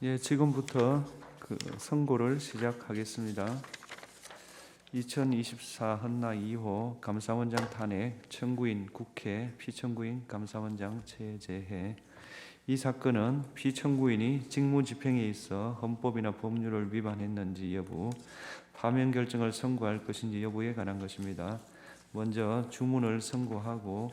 예, 지금부터 선고를 시작하겠습니다. 2024 헌나 2호 감사원장 탄핵 청구인 국회 피청구인 감사원장 체제해. 이 사건은 피청구인이 직무집행에 있어 헌법이나 법률을 위반했는지 여부, 파면 결정을 선고할 것인지 여부에 관한 것입니다. 먼저 주문을 선고하고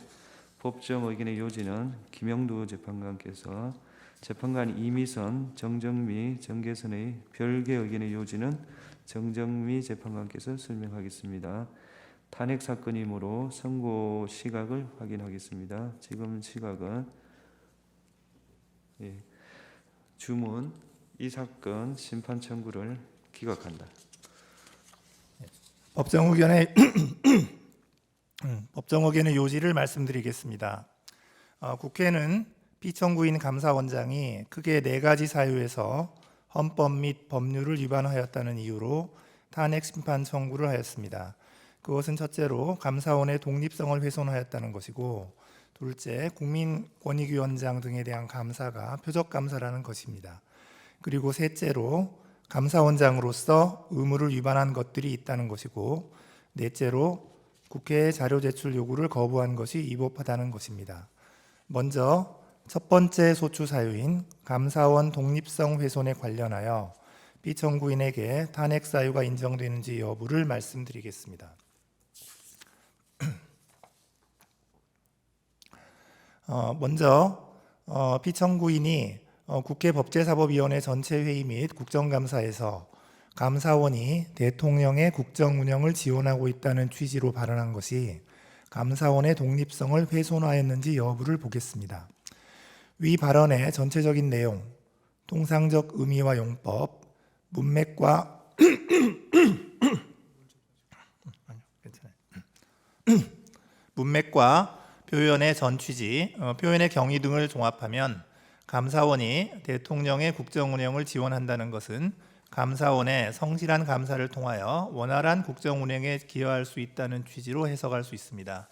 법정 의견의 요지는 김영두 재판관께서, 재판관 이미선, 정정미, 정계선의 별개 의견의 요지는 정정미 재판관께서 설명하겠습니다. 탄핵 사건이므로 선고 시각을 확인하겠습니다. 지금 시각은 주문, 이 사건 심판 청구를 기각한다. 법정 의견의 요지를 말씀드리겠습니다. 국회는 피청구인 감사원장이 크게 4가지 사유에서 헌법 및 법률을 위반하였다는 이유로 탄핵 심판 청구를 하였습니다. 그것은 첫째로 감사원의 독립성을 훼손하였다는 것이고, 둘째, 국민권익위원장 등에 대한 감사가 표적감사라는 것입니다. 그리고 셋째로 감사원장으로서 의무를 위반한 것들이 있다는 것이고, 넷째로 국회의 자료 제출 요구를 거부한 것이 위법하다는 것입니다. 먼저 첫 번째 소추 사유인 감사원 독립성 훼손에 관련하여 피청구인에게 탄핵 사유가 인정되는지 여부를 말씀드리겠습니다. 먼저 피청구인이 국회 법제사법위원회 전체 회의 및 국정감사에서 감사원이 대통령의 국정 운영을 지원하고 있다는 취지로 발언한 것이 감사원의 독립성을 훼손하였는지 여부를 보겠습니다. 위 발언의 전체적인 내용, 통상적 의미와 용법, 문맥과 문맥과 표현의 전 취지, 표현의 경위 등을 종합하면 감사원이 대통령의 국정 운영을 지원한다는 것은 감사원의 성실한 감사를 통하여 원활한 국정 운영에 기여할 수 있다는 취지로 해석할 수 있습니다.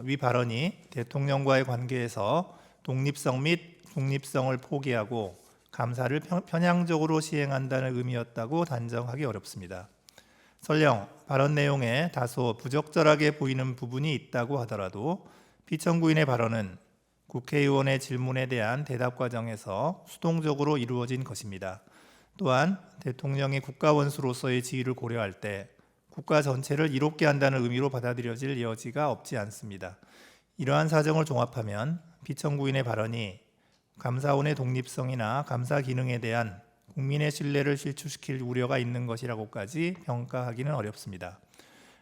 위 발언이 대통령과의 관계에서 독립성 및 중립성을 포기하고 감사를 편향적으로 시행한다는 의미였다고 단정하기 어렵습니다. 설령 발언 내용에 다소 부적절하게 보이는 부분이 있다고 하더라도 피청구인의 발언은 국회의원의 질문에 대한 대답 과정에서 수동적으로 이루어진 것입니다. 또한 대통령이 국가원수로서의 지위를 고려할 때 국가 전체를 이롭게 한다는 의미로 받아들여질 여지가 없지 않습니다. 이러한 사정을 종합하면 피청구인의 발언이 감사원의 독립성이나 감사 기능에 대한 국민의 신뢰를 실추시킬 우려가 있는 것이라고까지 평가하기는 어렵습니다.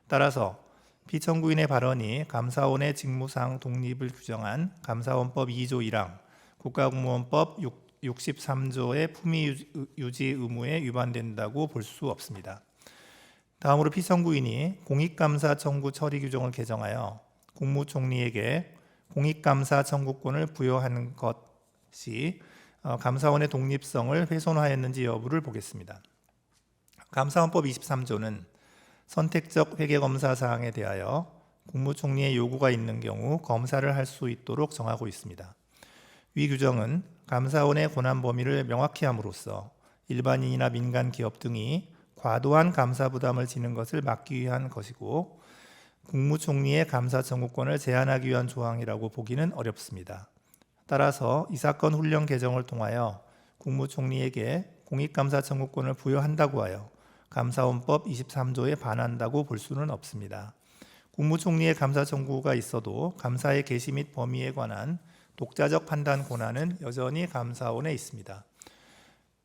따라서 피청구인의 발언이 감사원의 직무상 독립을 규정한 감사원법 2조 1항, 국가공무원법 63조의 품위 유지 의무에 위반된다고 볼 수 없습니다. 다음으로 피청구인이 공익감사 청구 처리 규정을 개정하여 국무총리에게 공익감사 청구권을 부여한 것이 감사원의 독립성을 훼손하였는지 여부를 보겠습니다. 감사원법 23조는 선택적 회계검사 사항에 대하여 국무총리의 요구가 있는 경우 검사를 할 수 있도록 정하고 있습니다. 위 규정은 감사원의 권한 범위를 명확히 함으로써 일반인이나 민간 기업 등이 과도한 감사 부담을 지는 것을 막기 위한 것이고, 국무총리의 감사 청구권을 제한하기 위한 조항이라고 보기는 어렵습니다. 따라서 이 사건 훈령 개정을 통하여 국무총리에게 공익감사 청구권을 부여한다고 하여 감사원법 23조에 반한다고 볼 수는 없습니다. 국무총리의 감사 청구가 있어도 감사의 개시 및 범위에 관한 독자적 판단 권한은 여전히 감사원에 있습니다.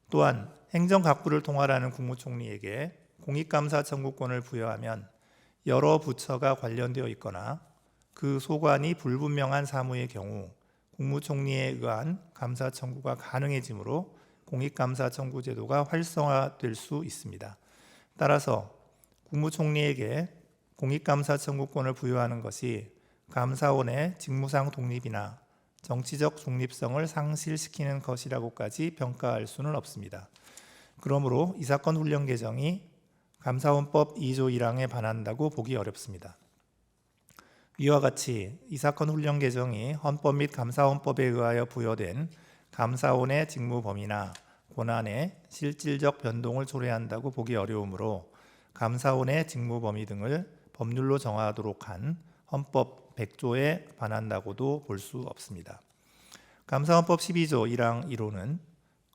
또한 행정각부를 통할하는 국무총리에게 공익감사 청구권을 부여하면 여러 부처가 관련되어 있거나 그 소관이 불분명한 사무의 경우 국무총리에 의한 감사 청구가 가능해지므로 공익감사 청구 제도가 활성화될 수 있습니다. 따라서 국무총리에게 공익감사 청구권을 부여하는 것이 감사원의 직무상 독립이나 정치적 중립성을 상실시키는 것이라고까지 평가할 수는 없습니다. 그러므로 이 사건 훈령 개정이 감사원법 2조 1항에 반한다고 보기 어렵습니다. 이와 같이 이 사건 훈령 개정이 헌법 및 감사원법에 의하여 부여된 감사원의 직무 범위나 권한의 실질적 변동을 초래한다고 보기 어려우므로 감사원의 직무 범위 등을 법률로 정하도록 한 헌법 100조에 반한다고도 볼 수 없습니다. 감사헌법 12조 1항 1호는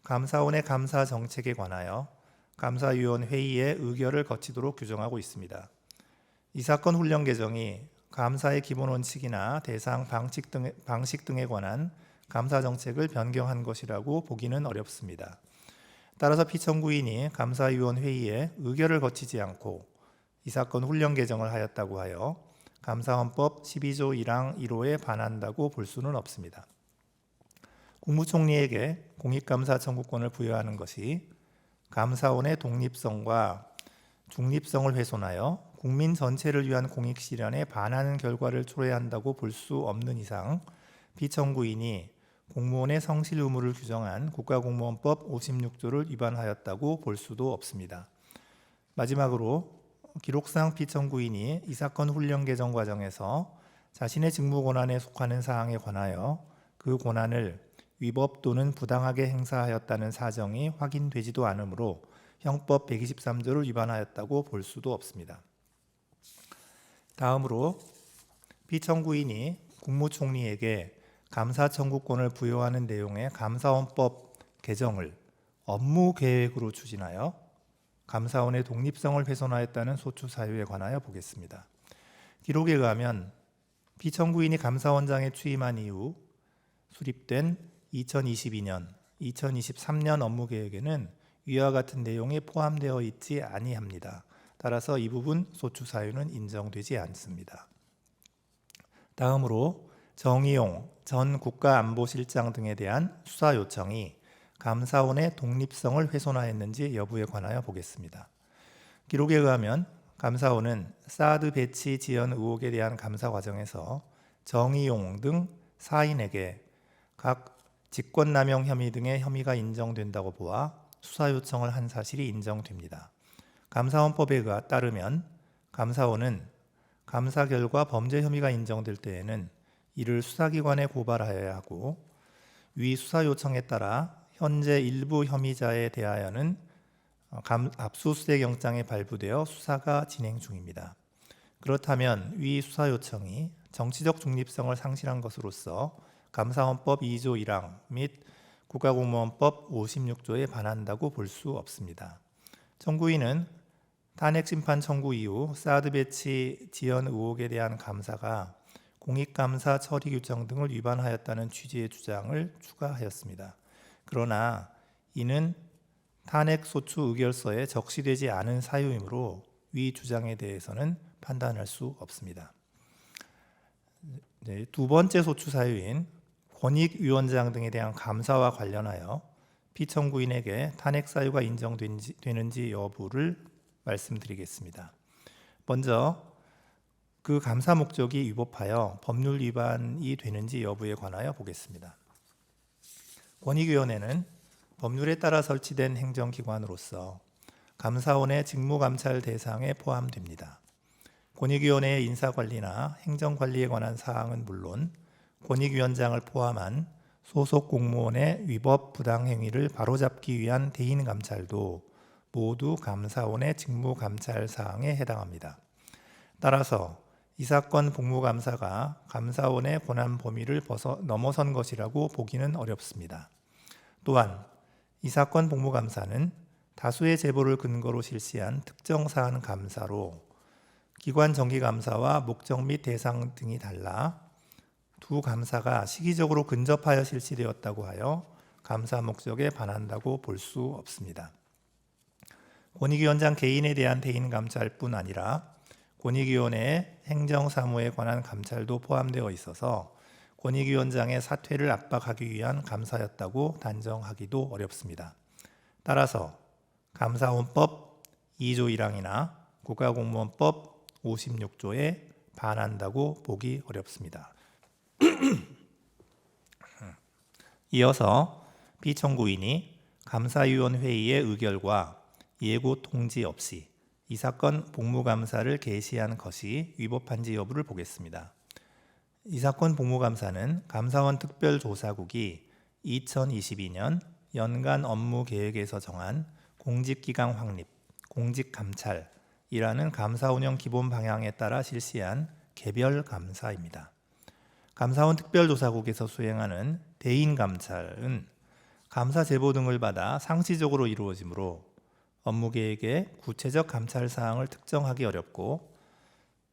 감사원의 감사 정책에 관하여 감사위원 회의의 의결을 거치도록 규정하고 있습니다. 이 사건 훈령 개정이 감사의 기본 원칙이나 대상 방식 등에 관한 감사 정책을 변경한 것이라고 보기는 어렵습니다. 따라서 피청구인이 감사위원 회의에 의결을 거치지 않고 이 사건 훈령 개정을 하였다고 하여 감사헌법 12조 1항 1호에 반한다고 볼 수는 없습니다. 국무총리에게 공익감사 청구권을 부여하는 것이 감사원의 독립성과 중립성을 훼손하여 국민 전체를 위한 공익 실현에 반하는 결과를 초래한다고 볼 수 없는 이상 피청구인이 공무원의 성실 의무를 규정한 국가공무원법 56조를 위반하였다고 볼 수도 없습니다. 마지막으로 기록상 피청구인이 이 사건 훈령 개정 과정에서 자신의 직무 권한에 속하는 사항에 관하여 그 권한을 위법 또는 부당하게 행사하였다는 사정이 확인되지도 않으므로 형법 123조를 위반하였다고 볼 수도 없습니다. 다음으로 피청구인이 국무총리에게 감사 청구권을 부여하는 내용의 감사원법 개정을 업무 계획으로 추진하여 감사원의 독립성을 훼손하였다는 소추 사유에 관하여 보겠습니다. 기록에 의하면 피청구인이 감사원장에 취임한 이후 수립된 2022년, 2023년 업무 계획에는 위와 같은 내용이 포함되어 있지 아니합니다. 따라서 이 부분 소추 사유는 인정되지 않습니다. 다음으로 정의용 전 국가안보실장 등에 대한 수사 요청이 감사원의 독립성을 훼손하였는지 여부에 관하여 보겠습니다. 기록에 의하면 감사원은 사드 배치 지연 의혹에 대한 감사 과정에서 정의용 등 사인에게 각 직권남용 혐의 등의 혐의가 인정된다고 보아 수사 요청을 한 사실이 인정됩니다. 감사원법에 따르면 감사원은 감사 결과 범죄 혐의가 인정될 때에는 이를 수사기관에 고발하여야 하고 위 수사 요청에 따라 현재 일부 혐의자에 대하여는 압수수색 영장이 발부되어 수사가 진행 중입니다. 그렇다면 위 수사 요청이 정치적 중립성을 상실한 것으로서 감사헌법 2조 1항 및 국가공무원법 56조에 반한다고 볼 수 없습니다. 청구인은 탄핵심판 청구 이후 사드 배치 지연 의혹에 대한 감사가 공익감사 처리 규정 등을 위반하였다는 취지의 주장을 추가하였습니다. 그러나 이는 탄핵소추 의결서에 적시되지 않은 사유이므로 위 주장에 대해서는 판단할 수 없습니다. 두 번째 소추 사유인 권익위원장 등에 대한 감사와 관련하여 피청구인에게 탄핵 사유가 인정되는지 여부를 말씀드리겠습니다. 먼저 그 감사 목적이 위법하여 법률 위반이 되는지 여부에 관하여 보겠습니다. 권익위원회는 법률에 따라 설치된 행정기관으로서 감사원의 직무감찰 대상에 포함됩니다. 권익위원회의 인사관리나 행정관리에 관한 사항은 물론 권익위원장을 포함한 소속 공무원의 위법 부당행위를 바로잡기 위한 대인감찰도 모두 감사원의 직무감찰 사항에 해당합니다. 따라서 이 사건 복무감사가 감사원의 권한 범위를 넘어선 것이라고 보기는 어렵습니다. 또한 이 사건 복무감사는 다수의 제보를 근거로 실시한 특정 사안 감사로 기관 정기감사와 목적 및 대상 등이 달라 두 감사가 시기적으로 근접하여 실시되었다고 하여 감사 목적에 반한다고 볼 수 없습니다. 권익위원장 개인에 대한 대인 감찰뿐 아니라 권익위원회의 행정사무에 관한 감찰도 포함되어 있어서 권익위원장의 사퇴를 압박하기 위한 감사였다고 단정하기도 어렵습니다. 따라서 감사원법 2조 1항이나 국가공무원법 56조에 반한다고 보기 어렵습니다. 이어서 피청구인이 감사위원회의의 의결과 예고 통지 없이 이 사건 복무감사를 개시한 것이 위법한지 여부를 보겠습니다. 이 사건 복무감사는 감사원 특별조사국이 2022년 연간 업무 계획에서 정한 공직기강 확립, 공직감찰이라는 감사 운영 기본 방향에 따라 실시한 개별 감사입니다. 감사원 특별조사국에서 수행하는 대인 감찰은 감사 제보 등을 받아 상시적으로 이루어지므로 업무 계획에 구체적 감찰 사항을 특정하기 어렵고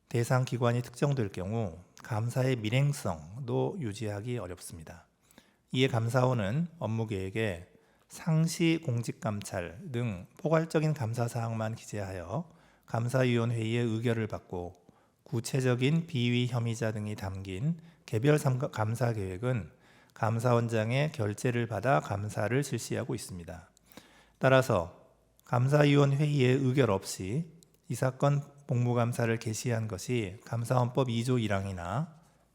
대상 기관이 특정될 경우 감사의 밀행성도 유지하기 어렵습니다. 이에 감사원은 업무 계획에 상시 공직감찰 등 포괄적인 감사 사항만 기재하여 감사위원회의의 의결을 받고 구체적인 비위 혐의자 등이 담긴 개별 감사 계획은 감사원장의 결재를 받아 감사를 실시하고 있습니다. 따라서 감사위원 회의의 의결 없이 이 사건 복무감사를 개시한 것이 감사원법 2조 1항이나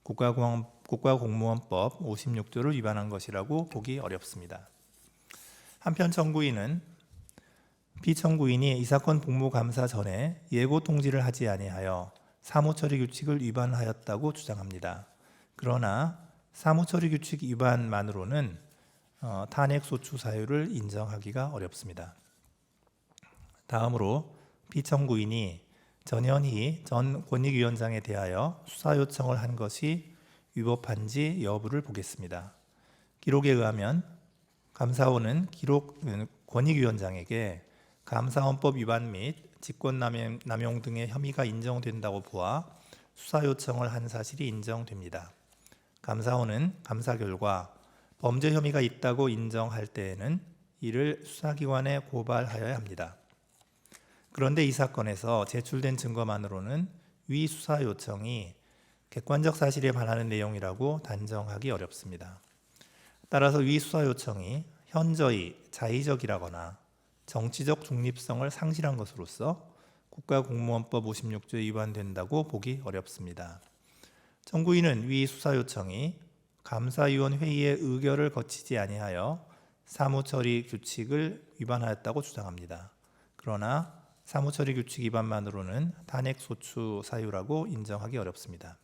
국가공무원법 56조를 위반한 것이라고 보기 어렵습니다. 한편 피청구인이 이 사건 복무감사 전에 예고 통지를 하지 아니하여 사무처리 규칙을 위반하였다고 주장합니다. 그러나 사무처리 규칙 위반만으로는 탄핵소추 사유를 인정하기가 어렵습니다. 다음으로 피청구인이 전현희 전 권익위원장에 대하여 수사 요청을 한 것이 위법한지 여부를 보겠습니다. 기록에 의하면 감사원은 권익위원장에게 감사원법 위반 및 직권남용 등의 혐의가 인정된다고 보아 수사 요청을 한 사실이 인정됩니다. 감사원은 감사 결과 범죄 혐의가 있다고 인정할 때에는 이를 수사기관에 고발하여야 합니다. 그런데 이 사건에서 제출된 증거만으로는 위 수사 요청이 객관적 사실에 반하는 내용이라고 단정하기 어렵습니다. 따라서 위 수사 요청이 현저히 자의적이라거나 정치적 중립성을 상실한 것으로서 국가공무원법 56조에 위반된다고 보기 어렵습니다. 청구인은 위 수사 요청이 감사위원 회의의 의결을 거치지 아니하여 사무처리 규칙을 위반하였다고 주장합니다. 그러나 사무처리 규칙 위반만으로는 탄핵소추 사유라고 인정하기 어렵습니다.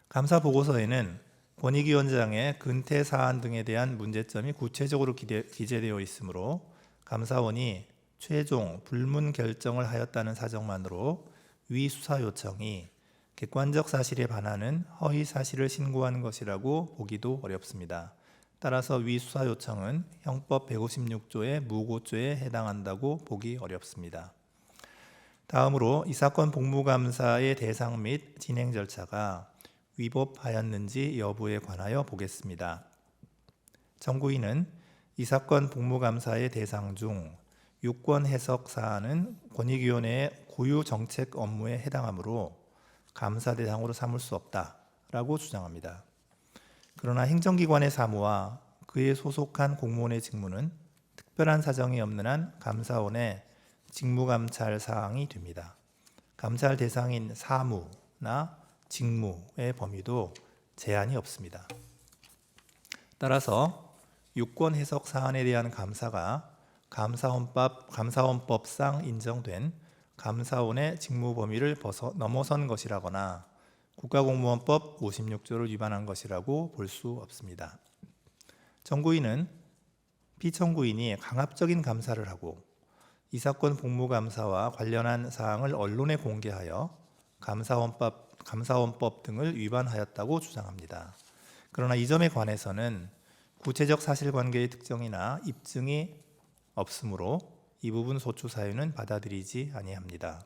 감사 보고서에는 권익위원장의 근태 사안 등에 대한 문제점이 구체적으로 기재되어 있으므로 감사원이 최종 불문 결정을 하였다는 사정만으로 위 수사 요청이 객관적 사실에 반하는 허위 사실을 신고한 것이라고 보기도 어렵습니다. 따라서 위 수사 요청은 형법 156조의 무고죄에 해당한다고 보기 어렵습니다. 다음으로 이 사건 복무감사의 대상 및 진행 절차가 위법하였는지 여부에 관하여 보겠습니다. 청구인은 이 사건 복무감사의 대상 중 유권 해석 사안은 권익위원회의 고유 정책 업무에 해당하므로 감사 대상으로 삼을 수 없다라고 주장합니다. 그러나 행정기관의 사무와 그에 소속한 공무원의 직무는 특별한 사정이 없는 한 감사원의 직무감찰 사항이 됩니다. 감찰 대상인 사무나 직무의 범위도 제한이 없습니다. 따라서 유권 해석 사안에 대한 감사가 감사원법상 인정된 감사원의 직무 범위를 넘어선 것이라거나 국가공무원법 56조를 위반한 것이라고 볼 수 없습니다. 청구인은 피청구인이 강압적인 감사를 하고 이 사건 복무감사와 관련한 사항을 언론에 공개하여 감사원법 등을 위반하였다고 주장합니다. 그러나 이 점에 관해서는 구체적 사실관계의 특정이나 입증이 없으므로 이 부분 소추 사유는 받아들이지 아니합니다.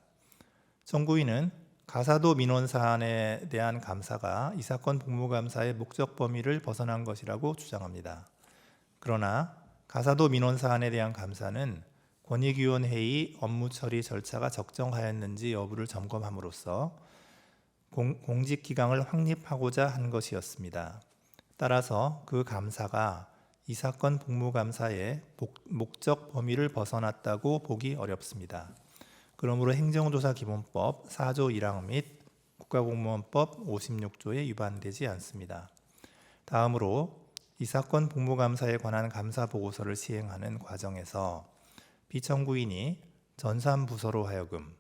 청구인은 가사도 민원 사안에 대한 감사가 이 사건 복무감사의 목적 범위를 벗어난 것이라고 주장합니다. 그러나 가사도 민원 사안에 대한 감사는 권익위원회의 업무 처리 절차가 적정하였는지 여부를 점검함으로써 공직기강을 확립하고자 한 것이었습니다. 따라서 그 감사가 이 사건 복무감사의 목적 범위를 벗어났다고 보기 어렵습니다. 그러므로 행정조사기본법 4조 1항 및 국가공무원법 56조에 위반되지 않습니다. 다음으로 이 사건 복무감사에 관한 감사보고서를 시행하는 과정에서 피청구인이 전산부서로 하여금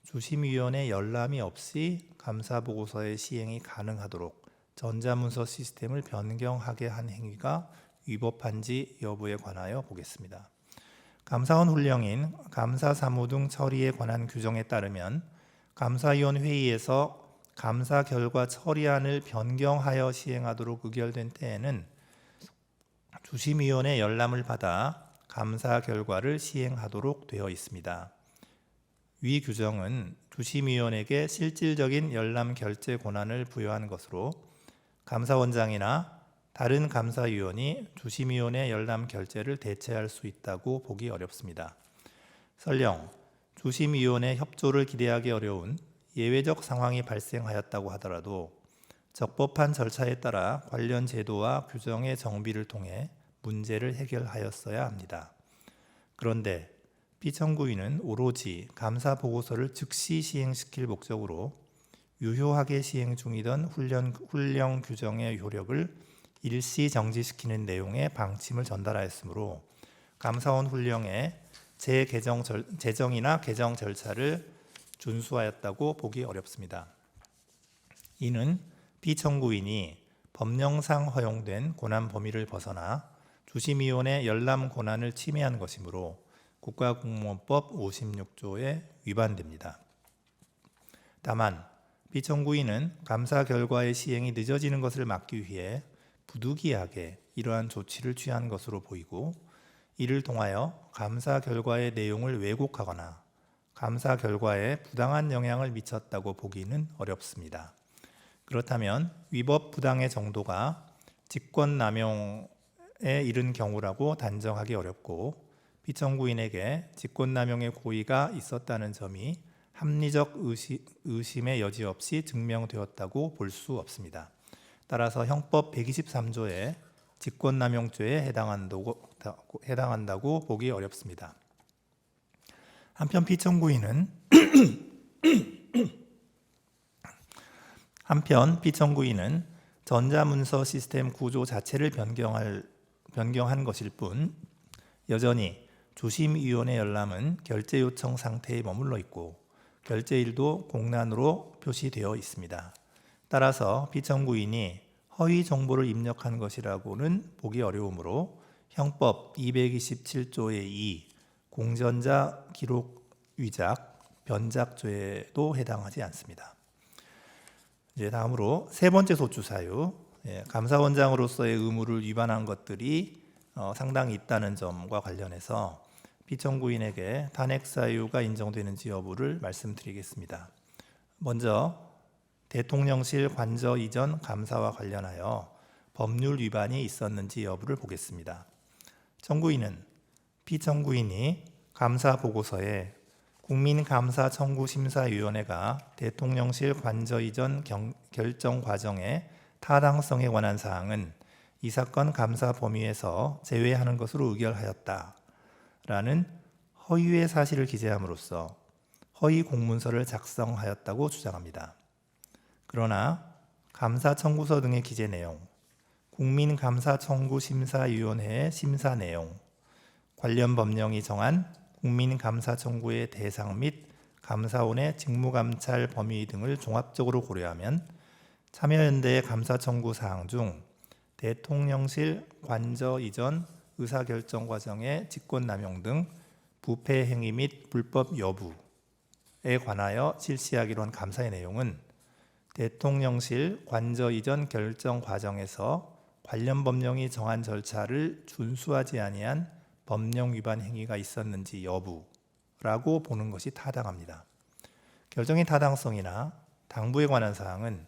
주심위원회 열람이 없이 감사보고서의 시행이 가능하도록 전자문서 시스템을 변경하게 한 행위가 위법한지 여부에 관하여 보겠습니다. 감사원 훈령인 감사사무 등 처리에 관한 규정에 따르면 감사위원 회의에서 감사 결과 처리안을 변경하여 시행하도록 의결된 때에는 주심위원회 열람을 받아 감사 결과를 시행하도록 되어 있습니다. 위 규정은 주심위원에게 실질적인 열람 결재 권한을 부여한 것으로 감사원장이나 다른 감사위원이 주심위원회 열람 결재를 대체할 수 있다고 보기 어렵습니다. 설령 주심위원회 협조를 기대하기 어려운 예외적 상황이 발생하였다고 하더라도 적법한 절차에 따라 관련 제도와 규정의 정비를 통해 문제를 해결하였어야 합니다. 그런데 피청구인은 오로지 감사 보고서를 즉시 시행시킬 목적으로 유효하게 시행 중이던 훈령 규정의 효력을 일시 정지시키는 내용의 방침을 전달하였으므로 감사원 훈령의 제정이나 개정 절차를 준수하였다고 보기 어렵습니다. 이는 피청구인이 법령상 허용된 권한 범위를 벗어나 주심위원회 열람 권한을 침해한 것이므로 국가공무원법 56조에 위반됩니다. 다만 피청구인은 감사 결과의 시행이 늦어지는 것을 막기 위해 부득이하게 이러한 조치를 취한 것으로 보이고 이를 통하여 감사 결과의 내용을 왜곡하거나 감사 결과에 부당한 영향을 미쳤다고 보기는 어렵습니다. 그렇다면 위법 부당의 정도가 직권남용에 이른 경우라고 단정하기 어렵고 피청구인에게 직권남용의 고의가 있었다는 점이 합리적 의심의 여지 없이 증명되었다고 볼 수 없습니다. 따라서 형법 123조의 직권남용죄에 해당한다고 보기 어렵습니다. 한편 피청구인은 전자문서 시스템 구조 자체를 변경한 것일 뿐 여전히 주심위원회 열람은 결재 요청 상태에 머물러 있고 결재일도 공란으로 표시되어 있습니다. 따라서 피청구인이 허위 정보를 입력한 것이라고는 보기 어려우므로 형법 227조의 2 공전자 기록 위작 변작죄에도 해당하지 않습니다. 이제 다음으로 세 번째 소추 사유, 감사원장으로서의 의무를 위반한 것들이 상당히 있다는 점과 관련해서 피청구인에게 탄핵 사유가 인정되는지 여부를 말씀드리겠습니다. 먼저 대통령실 관저 이전 감사와 관련하여 법률 위반이 있었는지 여부를 보겠습니다. 청구인은 피청구인이 감사 보고서에 국민감사청구심사위원회가 대통령실 관저 이전 결정 과정의 타당성에 관한 사항은 이 사건 감사 범위에서 제외하는 것으로 의결하였다 라는 허위의 사실을 기재함으로써 허위 공문서를 작성하였다고 주장합니다. 그러나 감사 청구서 등의 기재 내용, 국민감사청구심사위원회의 심사 내용, 관련 법령이 정한 국민감사 청구의 대상 및 감사원의 직무감찰 범위 등을 종합적으로 고려하면 참여연대의 감사 청구 사항 중 대통령실 관저 이전 의사결정 과정의 직권남용 등 부패 행위 및 불법 여부에 관하여 실시하기로 한 감사의 내용은 대통령실 관저 이전 결정 과정에서 관련 법령이 정한 절차를 준수하지 아니한 법령 위반 행위가 있었는지 여부라고 보는 것이 타당합니다. 결정의 타당성이나 당부에 관한 사항은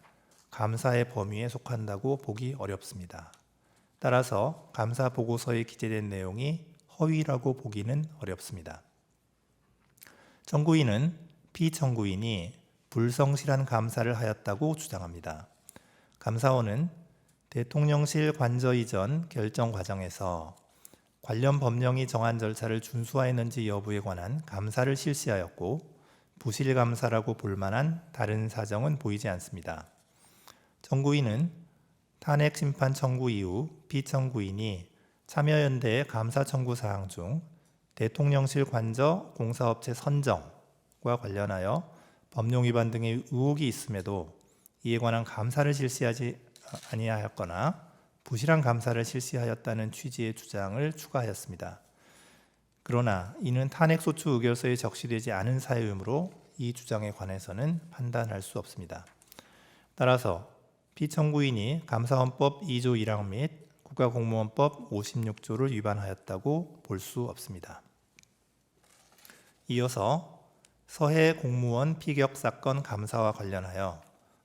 감사의 범위에 속한다고 보기 어렵습니다. 따라서 감사 보고서에 기재된 내용이 허위라고 보기는 어렵습니다. 청구인은 피청구인이 불성실한 감사를 하였다고 주장합니다. 감사원은 대통령실 관저 이전 결정 과정에서 관련 법령이 정한 절차를 준수하였는지 여부에 관한 감사를 실시하였고 부실 감사라고 볼 만한 다른 사정은 보이지 않습니다. 청구인은 탄핵 심판 청구 이후 피청구인이 참여연대의 감사 청구 사항 중 대통령실 관저 공사업체 선정과 관련하여 법령 위반 등의 의혹이 있음에도 이에 관한 감사를 실시하지 아니하였거나 부실한 감사를 실시하였다는 취지의 주장을 추가하였습니다. 그러나 이는 탄핵소추 의결서에 적시되지 않은 사유이므로 이 주장에 관해서는 판단할 수 없습니다. 따라서 피청구인이 감사원법 2조 1항 및 국가공무원법 56조를 위반하였다고 볼 수 없습니다. 이어서 서해 공무원 피격 사건 감사와 관련하여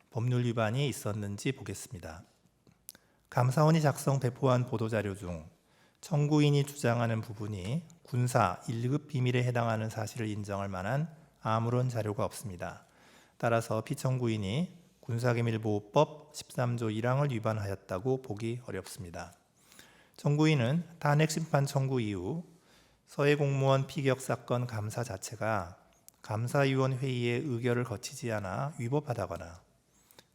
법률 위반이 있었는지 보겠습니다. 감사원이 작성 배포한 보도자료 중 청구인이 주장하는 부분이 군사 1급 비밀에 해당하는 사실을 인정할 만한 아무런 자료가 없습니다. 따라서 피청구인이 군사기밀보호법 13조 1항을 위반하였다고 보기 어렵습니다. 청구인은 탄핵심판 청구 이후 서해공무원 피격 사건 감사 자체가 감사위원 회의의 의결을 거치지 않아 위법하다거나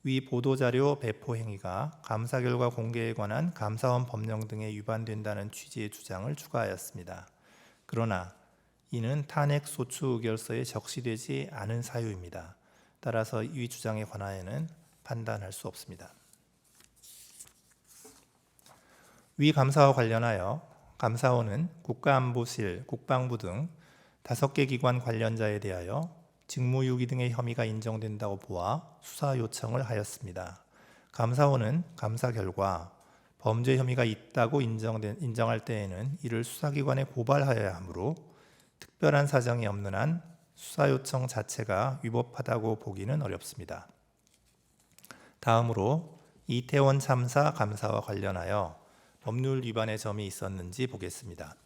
위 보도자료 배포 행위가 감사 결과 공개에 관한 감사원 법령 등에 위반된다는 취지의 주장을 추가하였습니다. 그러나 이는 탄핵소추 의결서에 적시되지 않은 사유입니다. 따라서 이 주장에 관하여는 판단할 수 없습니다. 위 감사와 관련하여 감사원은 국가안보실, 국방부 등 5개 기관 관련자에 대하여 직무유기 등의 혐의가 인정된다고 보아 수사 요청을 하였습니다. 감사원은 감사 결과 범죄 혐의가 있다고 인정할 때에는 이를 수사기관에 고발하여야 하므로 특별한 사정이 없는 한 수사 요청 자체가 위법하다고 보기는 어렵습니다. 다음으로 이태원 참사 감사와 관련하여 법률 위반의 점이 있었는지 보겠습니다.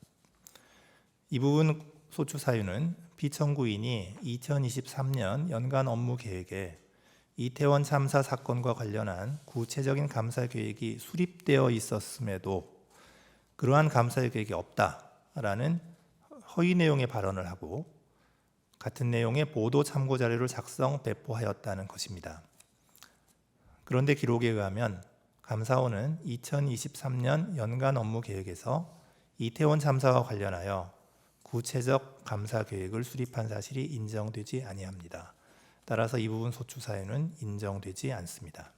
이 부분 소추 사유는 피청구인이 2023년 연간 업무 계획에 이태원 참사 사건과 관련한 구체적인 감사 계획이 수립되어 있었음에도 그러한 감사 계획이 없다라는 허위 내용의 발언을 하고 같은 내용의 보도 참고 자료를 작성 배포하였다는 것입니다. 그런데 기록에 의하면 감사원은 2023년 연간 업무 계획에서 이태원 참사와 관련하여 구체적 감사 계획을 수립한 사실이 인정되지 아니합니다. 따라서 이 부분 소추 사유는 인정되지 않습니다.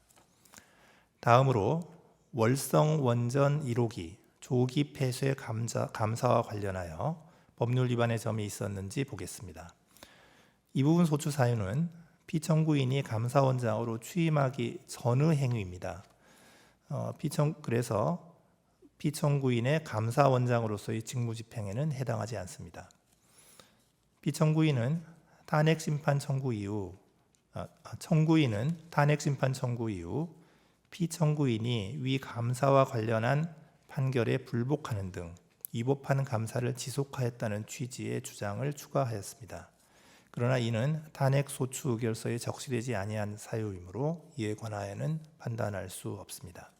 다음으로 월성 원전 1호기 조기 폐쇄 감사와 관련하여 법률 위반의 점이 있었는지 보겠습니다. 이 부분 소추 사유는 피청구인이 감사원장으로 취임하기 전의 행위입니다. 그래서 피청구인의 감사원장으로서의 직무집행에는 해당하지 않습니다. 피청구인은 탄핵심판 청구 이후 청구인은 탄핵심판 청구 이후 피청구인이 위 감사와 관련한 판결에 불복하는 등 위법한 감사를 지속하였다는 취지의 주장을 추가하였습니다. 그러나 이는 탄핵소추 의결서에 적시되지 아니한 사유이므로 이에 관하여는 판단할 수 없습니다.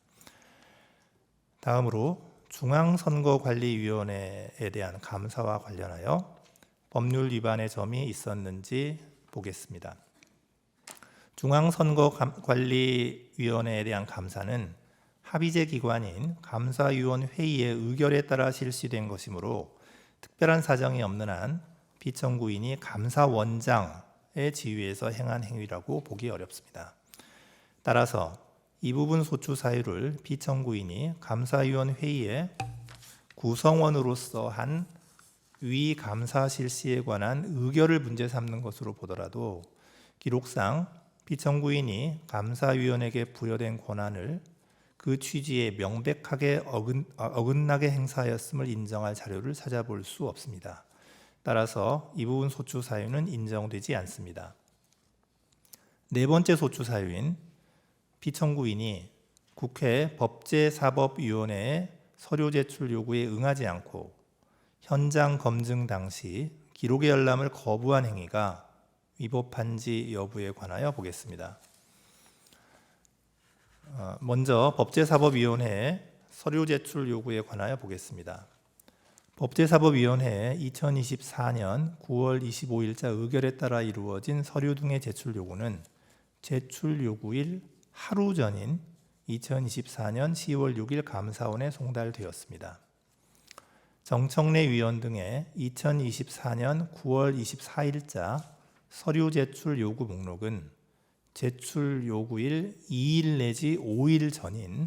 다음으로 중앙선거관리위원회에 대한 감사와 관련하여 법률 위반의 점이 있었는지 보겠습니다. 중앙선거관리위원회에 대한 감사는 합의제 기관인 감사위원회의의 의결에 따라 실시된 것이므로 특별한 사정이 없는 한 피청구인이 감사원장의 지위에서 행한 행위라고 보기 어렵습니다. 따라서 이 부분 소추 사유를 피청구인이 감사위원회의의 구성원으로서 한 위 감사 실시에 관한 의결을 문제 삼는 것으로 보더라도 기록상 피청구인이 감사위원에게 부여된 권한을 그 취지에 명백하게 어긋나게 행사하였음을 인정할 자료를 찾아볼 수 없습니다. 따라서 이 부분 소추 사유는 인정되지 않습니다. 네 번째 소추 사유인 피청구인이 국회 법제사법위원회의 서류 제출 요구에 응하지 않고 현장 검증 당시 기록의 열람을 거부한 행위가 위법한지 여부에 관하여 보겠습니다. 먼저 법제사법위원회의 서류 제출 요구에 관하여 보겠습니다. 법제사법위원회의 2024년 9월 25일자 의결에 따라 이루어진 서류 등의 제출 요구는 제출 요구일 하루 전인 2024년 10월 6일 감사원에 송달되었습니다. 정청래 위원 등의 2024년 9월 24일자 서류 제출 요구 목록은 제출 요구일 2일 내지 5일 전인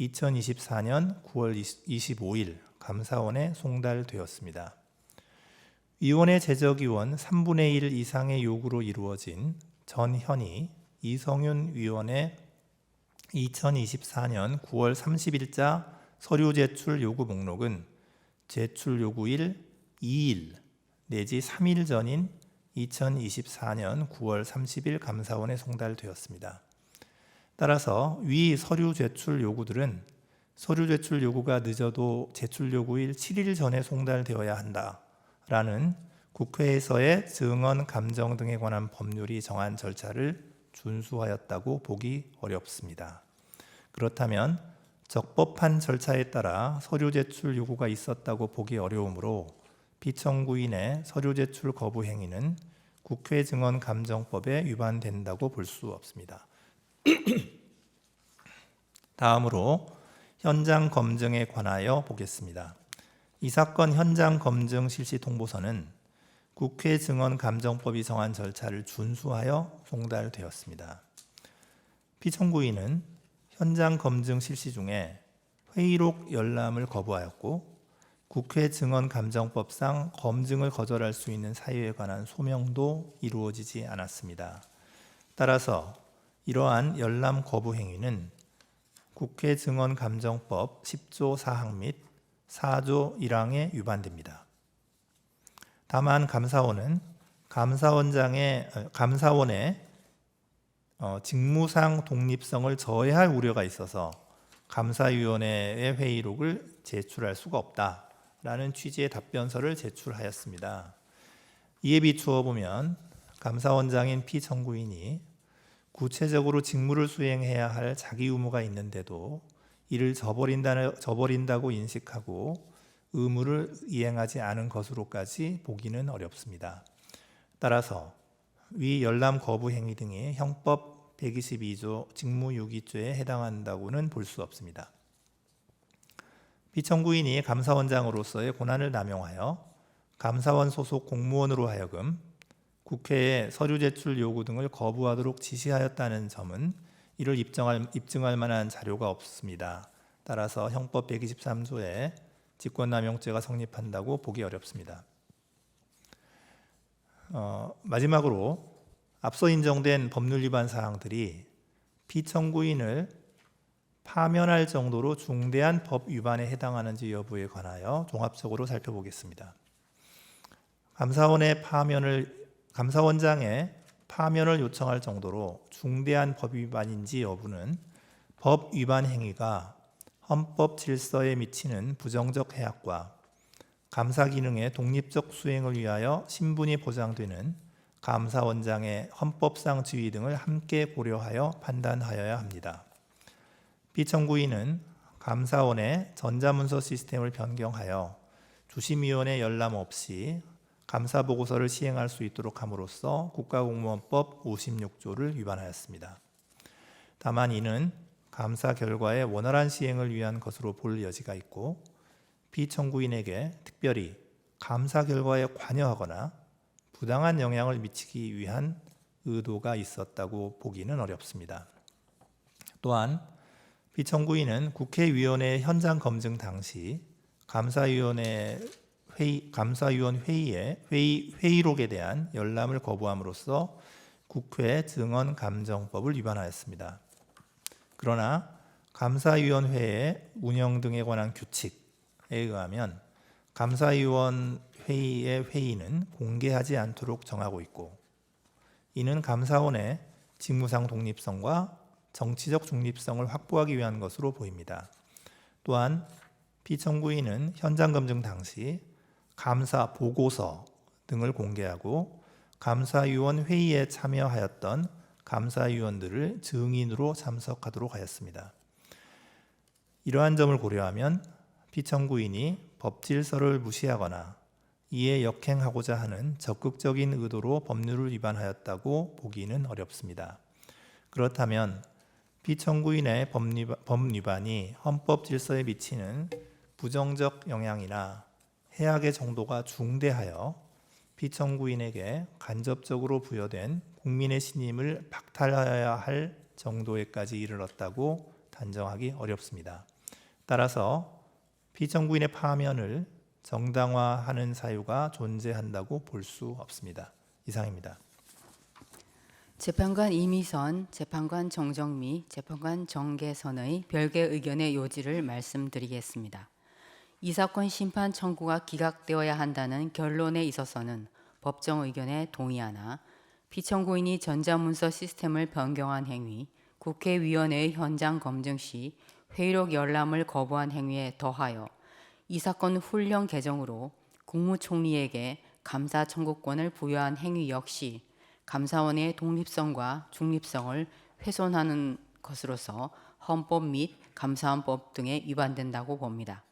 2024년 9월 25일 감사원에 송달되었습니다. 위원회 제적위원 3분의 1 이상의 요구로 이루어진 전현희, 이성윤 위원의 2024년 9월 30일자 서류 제출 요구 목록은 제출 요구일 2일 내지 3일 전인 2024년 9월 30일 감사원에 송달되었습니다. 따라서 위 서류 제출 요구들은 서류 제출 요구가 늦어도 제출 요구일 7일 전에 송달되어야 한다라는 국회에서의 증언 감정 등에 관한 법률이 정한 절차를 준수하였다고 보기 어렵습니다. 그렇다면 적법한 절차에 따라 서류 제출 요구가 있었다고 보기 어려우므로 피청구인의 서류 제출 거부 행위는 국회 증언 감정법에 위반된다고 볼 수 없습니다. 다음으로 현장 검증에 관하여 보겠습니다. 이 사건 현장 검증 실시 통보서는 국회 증언 감정법이 정한 절차를 준수하여 송달되었습니다. 피청구인은 현장 검증 실시 중에 회의록 열람을 거부하였고 국회 증언 감정법상 검증을 거절할 수 있는 사유에 관한 소명도 이루어지지 않았습니다. 따라서 이러한 열람 거부 행위는 국회 증언 감정법 10조 4항 및 4조 1항에 위반됩니다. 다만 감사원은 감사원의 직무상 독립성을 저해할 우려가 있어서 감사위원회의 회의록을 제출할 수가 없다라는 취지의 답변서를 제출하였습니다. 이에 비추어 보면 감사원장인 피청구인이 구체적으로 직무를 수행해야 할 자기 의무가 있는데도 이를 저버린다고 인식하고 의무를 이행하지 않은 것으로까지 보기는 어렵습니다. 따라서 위 열람 거부 행위 등이 형법 122조 직무유기죄에 해당한다고는 볼 수 없습니다. 피청구인이 감사원장으로서의 권한을 남용하여 감사원 소속 공무원으로 하여금 국회에 서류 제출 요구 등을 거부하도록 지시하였다는 점은 이를 입증할 만한 자료가 없습니다. 따라서 형법 123조에 직권남용죄가 성립한다고 보기 어렵습니다. 마지막으로 앞서 인정된 법률 위반 사항들이 피청구인을 파면할 정도로 중대한 법 위반에 해당하는지 여부에 관하여 종합적으로 살펴보겠습니다. 감사원장의 파면을 요청할 정도로 중대한 법 위반인지 여부는 법 위반 행위가 헌법 질서에 미치는 부정적 해악과 감사 기능의 독립적 수행을 위하여 신분이 보장되는 감사원장의 헌법상 지위 등을 함께 고려하여 판단하여야 합니다. 피청구인은 감사원의 전자문서 시스템을 변경하여 주심위원회 열람 없이 감사보고서를 시행할 수 있도록 함으로써 국가공무원법 56조를 위반하였습니다. 다만 이는 감사 결과의 원활한 시행을 위한 것으로 볼 여지가 있고 피청구인에게 특별히 감사 결과에 관여하거나 부당한 영향을 미치기 위한 의도가 있었다고 보기는 어렵습니다. 또한 피청구인은 국회위원회 현장 검증 당시 감사위원 회의의 회의록에 대한 열람을 거부함으로써 국회 증언 감정법을 위반하였습니다. 그러나 감사위원회의 운영 등에 관한 규칙에 의하면 감사위원 회의의 회의는 공개하지 않도록 정하고 있고 이는 감사원의 직무상 독립성과 정치적 중립성을 확보하기 위한 것으로 보입니다. 또한 피청구인은 현장 검증 당시 감사 보고서 등을 공개하고 감사위원 회의에 참여하였던 감사위원들을 증인으로 참석하도록 하였습니다. 이러한 점을 고려하면 피청구인이 법질서를 무시하거나 이에 역행하고자 하는 적극적인 의도로 법률을 위반하였다고 보기는 어렵습니다. 그렇다면 피청구인의 법 위반이 헌법 질서에 미치는 부정적 영향이나 해악의 정도가 중대하여 피청구인에게 간접적으로 부여된 국민의 신임을 박탈하여야 할 정도에까지 이르렀다고 단정하기 어렵습니다. 따라서 피청구인의 파면을 정당화하는 사유가 존재한다고 볼 수 없습니다. 이상입니다. 재판관 이미선, 재판관 정정미, 재판관 정계선의 별개 의견의 요지를 말씀드리겠습니다. 이 사건 심판 청구가 기각되어야 한다는 결론에 있어서는 법정 의견에 동의하나 피청구인이 전자문서 시스템을 변경한 행위, 국회위원회의 현장 검증 시 회의록 열람을 거부한 행위에 더하여 이 사건 훈령 개정으로 국무총리에게 감사 청구권을 부여한 행위 역시 감사원의 독립성과 중립성을 훼손하는 것으로서 헌법 및 감사원법 등에 위반된다고 봅니다.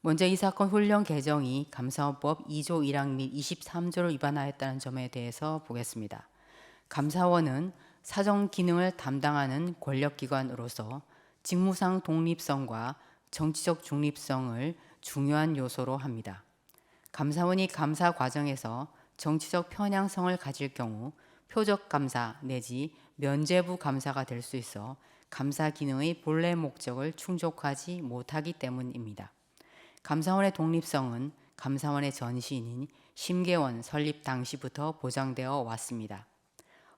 먼저 이 사건 훈령 개정이 감사원법 2조 1항 및 23조를 위반하였다는 점에 대해서 보겠습니다. 감사원은 사정 기능을 담당하는 권력기관으로서 직무상 독립성과 정치적 중립성을 중요한 요소로 합니다. 감사원이 감사 과정에서 정치적 편향성을 가질 경우 표적 감사 내지 면죄부 감사가 될 수 있어 감사 기능의 본래 목적을 충족하지 못하기 때문입니다. 감사원의 독립성은 감사원의 전신인 심계원 설립 당시부터 보장되어 왔습니다.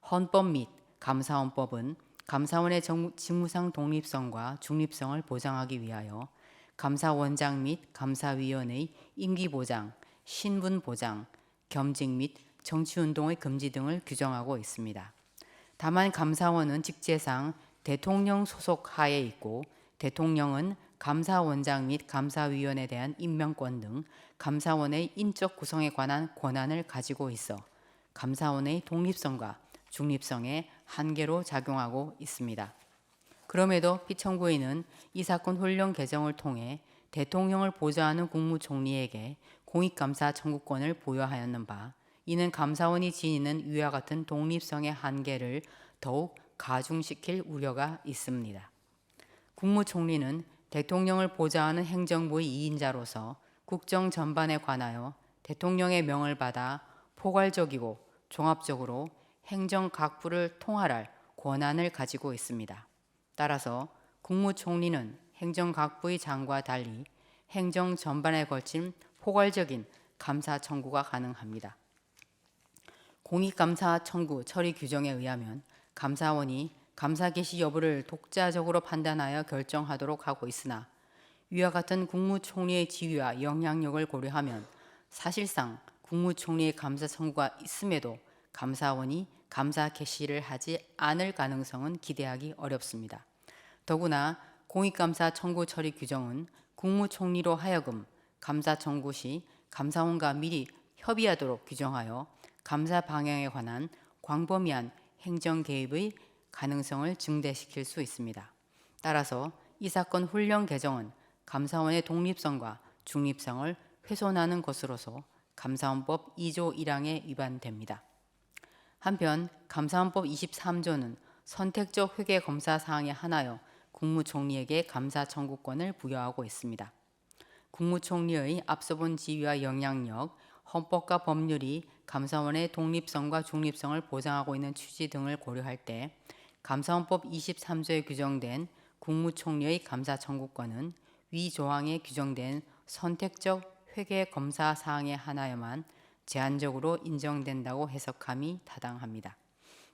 헌법 및 감사원법은 감사원의 직무상 독립성과 중립성을 보장하기 위하여 감사원장 및 감사위원의 임기 보장, 신분 보장, 겸직 및 정치운동의 금지 등을 규정하고 있습니다. 다만 감사원은 직제상 대통령 소속 하에 있고 대통령은 감사원장 및 감사위원에 대한 임명권 등 감사원의 인적 구성에 관한 권한을 가지고 있어 감사원의 독립성과 중립성에 한계로 작용하고 있습니다. 그럼에도 피청구인은 이 사건 훈령 개정을 통해 대통령을 보좌하는 국무총리에게 공익감사 청구권을 부여하였는 바 이는 감사원이 지니는 위와 같은 독립성의 한계를 더욱 가중시킬 우려가 있습니다. 국무총리는 대통령을 보좌하는 행정부의 2인자로서 국정 전반에 관하여 대통령의 명을 받아 포괄적이고 종합적으로 행정 각부를 통할할 권한을 가지고 있습니다. 따라서 국무총리는 행정각부의 장과 달리 행정 전반에 걸친 포괄적인 감사 청구가 가능합니다. 공익감사 청구 처리 규정에 의하면 감사원이 감사 개시 여부를 독자적으로 판단하여 결정하도록 하고 있으나 위와 같은 국무총리의 지위와 영향력을 고려하면 사실상 국무총리의 감사 청구가 있음에도 감사원이 감사 개시를 하지 않을 가능성은 기대하기 어렵습니다. 더구나 공익감사 청구 처리 규정은 국무총리로 하여금 감사 청구 시 감사원과 미리 협의하도록 규정하여 감사 방향에 관한 광범위한 행정 개입의 가능성을 증대시킬 수 있습니다. 따라서 이 사건 훈령 개정은 감사원의 독립성과 중립성을 훼손하는 것으로서 감사원법 2조 1항에 위반됩니다. 한편 감사원법 23조는 선택적 회계 검사 사항에 한하여 국무총리에게 감사 청구권을 부여하고 있습니다. 국무총리의 앞서 본 지위와 영향력, 헌법과 법률이 감사원의 독립성과 중립성을 보장하고 있는 취지 등을 고려할 때 감사원법 23조에 규정된 국무총리의 감사 청구권은 위 조항에 규정된 선택적 회계 검사 사항에 한하여만 제한적으로 인정된다고 해석함이 타당합니다.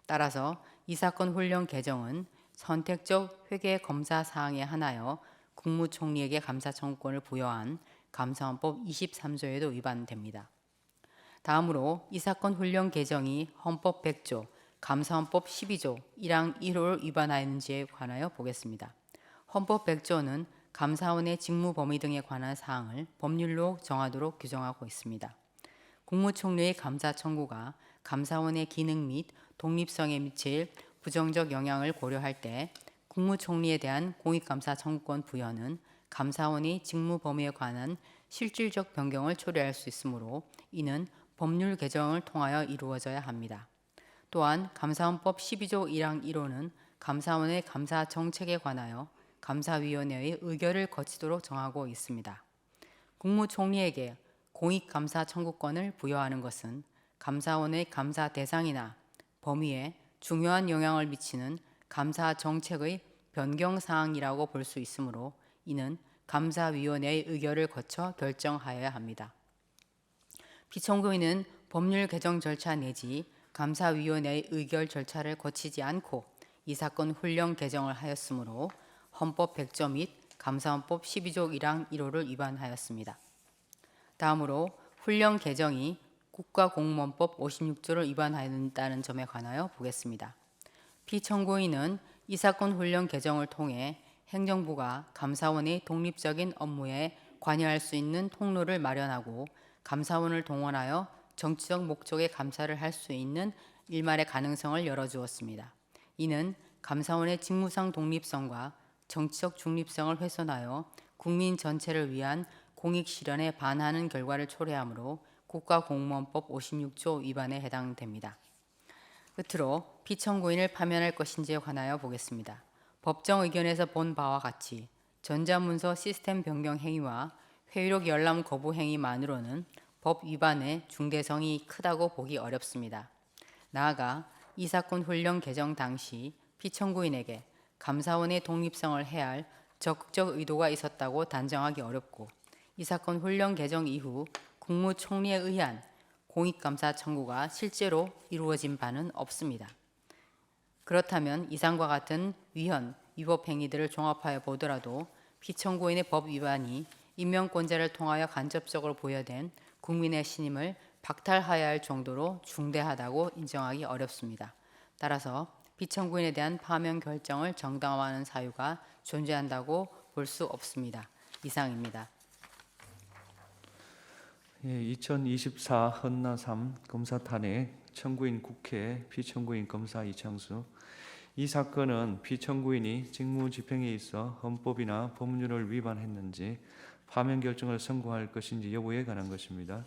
따라서 이 사건 훈령 개정은 선택적 회계 검사 사항에 한하여 국무총리에게 감사 청구권을 부여한 감사원법 23조에도 위반됩니다. 다음으로 이 사건 훈령 개정이 헌법 100조, 감사원법 12조 1항 1호를 위반하였는지에 관하여 보겠습니다. 헌법 100조는 감사원의 직무 범위 등에 관한 사항을 법률로 정하도록 규정하고 있습니다. 국무총리의 감사 청구가 감사원의 기능 및 독립성에 미칠 부정적 영향을 고려할 때 국무총리에 대한 공익감사 청구권 부여는 감사원의 직무 범위에 관한 실질적 변경을 초래할 수 있으므로 이는 법률 개정을 통하여 이루어져야 합니다. 또한 감사원법 12조 1항 1호는 감사원의 감사 정책에 관하여 감사위원회의 의결을 거치도록 정하고 있습니다. 국무총리에게 공익감사 청구권을 부여하는 것은 감사원의 감사 대상이나 범위에 중요한 영향을 미치는 감사 정책의 변경 사항이라고 볼 수 있으므로 이는 감사위원회의 의결을 거쳐 결정하여야 합니다. 피청구인은 법률 개정 절차 내지 감사위원회의 의결 절차를 거치지 않고 이 사건 훈령 개정을 하였으므로 헌법 100조 및 감사헌법 12조 1항 1호를 위반하였습니다. 다음으로 훈령 개정이 국가공무원법 56조를 위반한다는 점에 관하여 보겠습니다. 피청구인은 이 사건 훈령 개정을 통해 행정부가 감사원의 독립적인 업무에 관여할 수 있는 통로를 마련하고 감사원을 동원하여 정치적 목적의 감사를 할 수 있는 일말의 가능성을 열어주었습니다. 이는 감사원의 직무상 독립성과 정치적 중립성을 훼손하여 국민 전체를 위한 공익 실현에 반하는 결과를 초래하므로 국가공무원법 56조 위반에 해당됩니다. 끝으로 피청구인을 파면할 것인지에 관하여 보겠습니다. 법정 의견에서 본 바와 같이 전자문서 시스템 변경 행위와 회유록 열람 거부 행위만으로는 법 위반의 중대성이 크다고 보기 어렵습니다. 나아가 이 사건 훈령 개정 당시 피청구인에게 감사원의 독립성을 해할 적극적 의도가 있었다고 단정하기 어렵고 이 사건 훈령 개정 이후 국무총리에 의한 공익감사 청구가 실제로 이루어진 바는 없습니다. 그렇다면 이상과 같은 위헌, 위법 행위들을 종합하여 보더라도 피청구인의 법 위반이 인명권자를 통하여 간접적으로 부여된 국민의 신임을 박탈하여야 할 정도로 중대하다고 인정하기 어렵습니다. 따라서 피청구인에 대한 파면 결정을 정당화하는 사유가 존재한다고 볼 수 없습니다. 이상입니다. 2024 헌나 3 검사 탄핵 청구인 국회 피청구인 검사 이창수. 이 사건은 피청구인이 직무 집행에 있어 헌법이나 법률을 위반했는지 파면 결정을 선고할 것인지 여부에 관한 것입니다.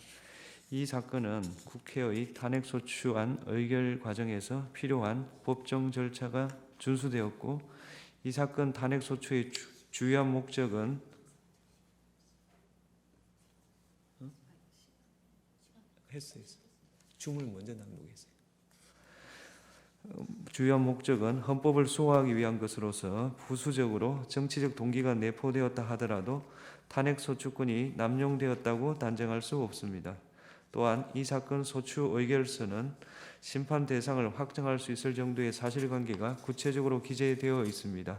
이 사건은 국회의 탄핵소추안 의결 과정에서 필요한 법정 절차가 준수되었고 이 사건 탄핵소추의 주요한 목적은 줌을 먼저 낭독했어요. 주요한 목적은 헌법을 수호하기 위한 것으로서 부수적으로 정치적 동기가 내포되었다 하더라도 탄핵소추권이 남용되었다고 단정할 수 없습니다. 또한 이 사건 소추 의결서는 심판 대상을 확정할 수 있을 정도의 사실관계가 구체적으로 기재되어 있습니다.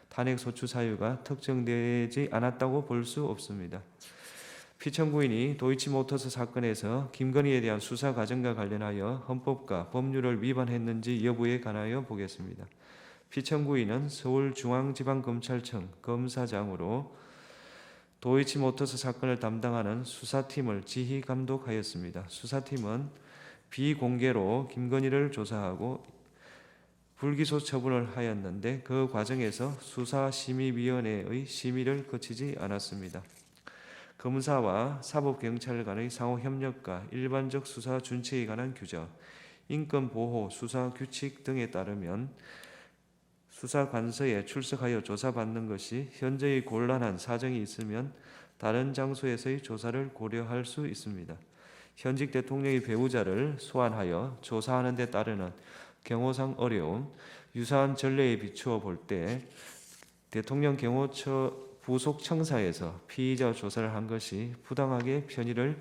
탄핵소추 사유가 특정되지 않았다고 볼 수 없습니다. 피청구인이 도이치모터스 사건에서 김건희에 대한 수사 과정과 관련하여 헌법과 법률을 위반했는지 여부에 관하여 보겠습니다. 피청구인은 서울중앙지방검찰청 검사장으로 도이치모터스 사건을 담당하는 수사팀을 지휘 감독하였습니다. 수사팀은 비공개로 김건희를 조사하고 불기소 처분을 하였는데 그 과정에서 수사심의위원회의 심의를 거치지 않았습니다. 검사와 사법경찰 간의 상호 협력과 일반적 수사 준칙에 관한 규정, 인권보호 수사 규칙 등에 따르면 수사관서에 출석하여 조사받는 것이 현재의 곤란한 사정이 있으면 다른 장소에서의 조사를 고려할 수 있습니다. 현직 대통령의 배우자를 소환하여 조사하는 데 따르는 경호상 어려움, 유사한 전례에 비추어 볼 때 대통령 경호처 부속 청사에서 피의자 조사를 한 것이 부당하게 편의를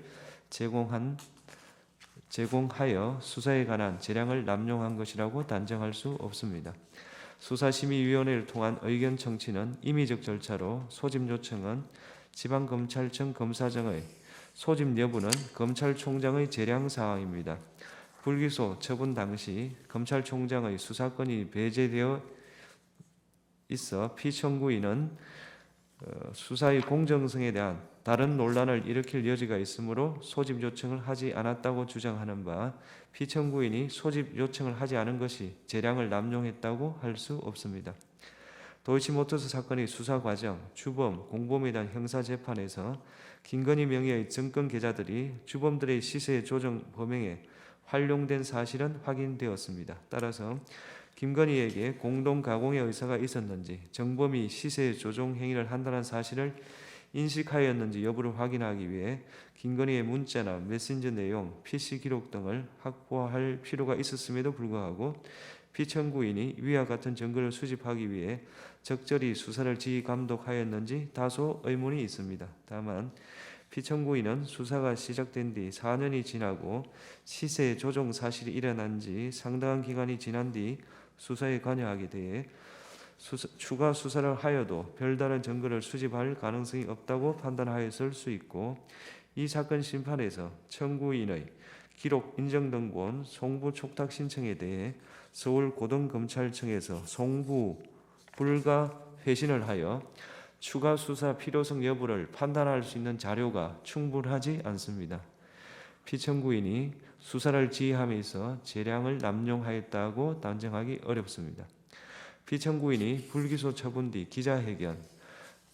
제공하여 수사에 관한 재량을 남용한 것이라고 단정할 수 없습니다. 수사심의위원회를 통한 의견 청취는 임의적 절차로 소집 요청은 지방검찰청 검사장의 소집 여부는 검찰총장의 재량 사항입니다. 불기소 처분 당시 검찰총장의 수사권이 배제되어 있어 피청구인은 수사의 공정성에 대한 다른 논란을 일으킬 여지가 있으므로 소집 요청을 하지 않았다고 주장하는 바 피청구인이 소집 요청을 하지 않은 것이 재량을 남용했다고 할 수 없습니다. 도이치모터스 사건의 수사 과정, 주범, 공범에 대한 형사재판에서 김건희 명의의 정권 계좌들이 주범들의 시세 조정 범행에 활용된 사실은 확인되었습니다. 따라서 김건희에게 공동 가공의 의사가 있었는지 정범이 시세 조종 행위를 한다는 사실을 인식하였는지 여부를 확인하기 위해 김건희의 문자나 메신저 내용, PC 기록 등을 확보할 필요가 있었음에도 불구하고 피청구인이 위와 같은 증거를 수집하기 위해 적절히 수사를 지휘 감독하였는지 다소 의문이 있습니다. 다만 피청구인은 수사가 시작된 뒤 4년이 지나고 시세 조정 사실이 일어난 지 상당한 기간이 지난 뒤 수사에 관여하게 돼 추가 수사를 하여도 별다른 증거를 수집할 가능성이 없다고 판단하였을 수 있고, 이 사건 심판에서 청구인의 기록 인정등본 송부 촉탁 신청에 대해 서울고등검찰청에서 송부 불가 회신을 하여 추가 수사 필요성 여부를 판단할 수 있는 자료가 충분하지 않습니다. 피청구인이 수사를 지휘하면서 재량을 남용하였다고 단정하기 어렵습니다. 피청구인이 불기소 처분 뒤 기자회견,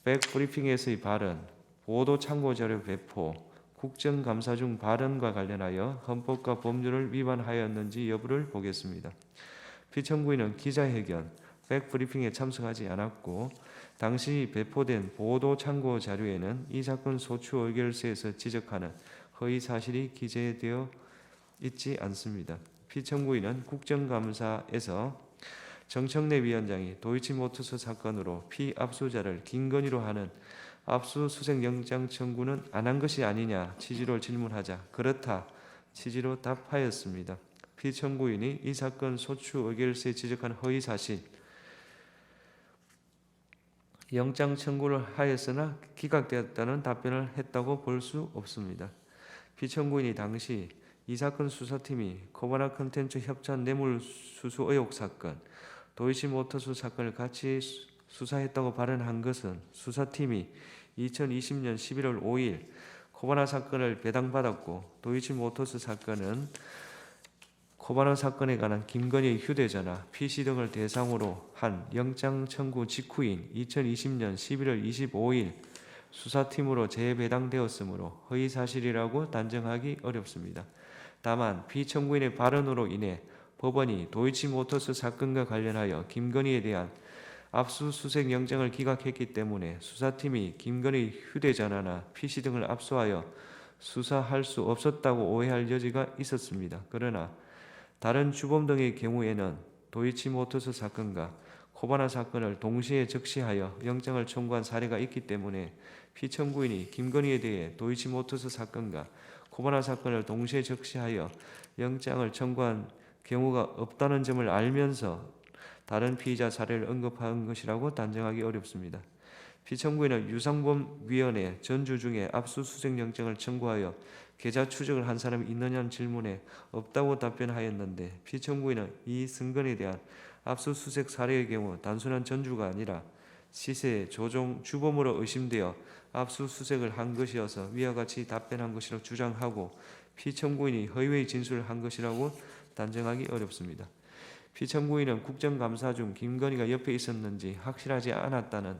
백브리핑에서의 발언, 보도 참고 자료 배포, 국정감사 중 발언과 관련하여 헌법과 법률을 위반하였는지 여부를 보겠습니다. 피청구인은 기자회견, 백브리핑에 참석하지 않았고 당시 배포된 보도 참고 자료에는 이 사건 소추 의결서에서 지적하는 허위 사실이 기재되어 있지 않습니다. 피청구인은 국정감사에서 정청래 위원장이 도이치모터스 사건으로 피압수자를 김건희로 하는 압수수색 영장 청구는 안 한 것이 아니냐 취지로 질문하자 그렇다 취지로 답하였습니다. 피청구인이 이 사건 소추 의결서에 지적한 허위 사실, 영장 청구를 하였으나 기각되었다는 답변을 했다고 볼 수 없습니다. 피청구인이 당시 이 사건 수사팀이 코바나 컨텐츠 협찬 뇌물수수 의혹 사건, 도이치모터스 사건을 같이 수사했다고 발언한 것은 수사팀이 2020년 11월 5일 코바나 사건을 배당받았고 도이치모터스 사건은 코바나 사건에 관한 김건희의 휴대전화, PC 등을 대상으로 한 영장 청구 직후인 2020년 11월 25일 수사팀으로 재배당되었으므로 허위사실이라고 단정하기 어렵습니다. 다만 피청구인의 발언으로 인해 법원이 도이치모터스 사건과 관련하여 김건희에 대한 압수수색 영장을 기각했기 때문에 수사팀이 김건희 휴대전화나 PC 등을 압수하여 수사할 수 없었다고 오해할 여지가 있었습니다. 그러나 다른 주범 등의 경우에는 도이치모터스 사건과 코바나 사건을 동시에 적시하여 영장을 청구한 사례가 있기 때문에 피청구인이 김건희에 대해 도이치모터스 사건과 코바나 사건을 동시에 적시하여 영장을 청구한 경우가 없다는 점을 알면서 다른 피의자 사례를 언급한 것이라고 단정하기 어렵습니다. 피청구인은 유상범 위원의 전주 중에 압수수색 영장을 청구하여 계좌 추적을 한 사람이 있느냐는 질문에 없다고 답변하였는데, 피청구인은 이 승건에 대한 압수수색 사례의 경우 단순한 전주가 아니라 시세 조종 주범으로 의심되어 압수수색을 한 것이어서 위와 같이 답변한 것이라고 주장하고 피청구인이 허위의 진술을 한 것이라고 단정하기 어렵습니다. 피청구인은 국정감사 중 김건희가 옆에 있었는지 확실하지 않았다는